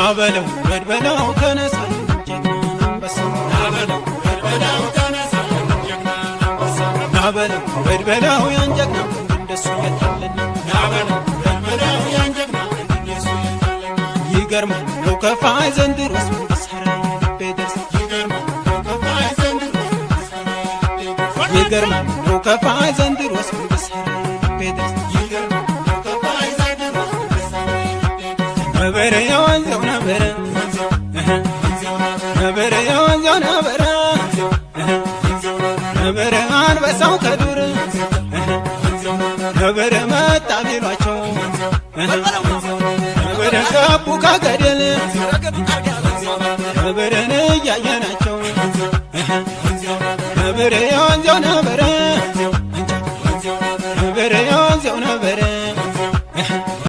ናበለው በድበለው ተነሳ ጀግና አንበሳ ናበለው በድበለው ተነሳ ጀግና አንበሳ ናበለው በድበለው ያን ጀግና እንደሱ የታለን ናበለው በድበለው ያን ጀግና እንደሱ የታለን ይገርማል ነው ከፋይ ዘንድሮስ በሰራ በደርስ ይገርማል ነው ከፋይ ዘንድሮስ ይገርማል ነው ከፋይ ዘንድሮስ በሰራ በደርስ ይገርማል ነው ከፋይ ዘንድሮስ ነበረ የወንዘው ነበረ ነበረ የወንዘው ነበረ ነበረ አንበሳው ከዱር ነበረ መጣ ቢሏቸው ነበረ ገቡ ከገደል ነበረን እያየናቸው ነበረ የወንዘው ነበረ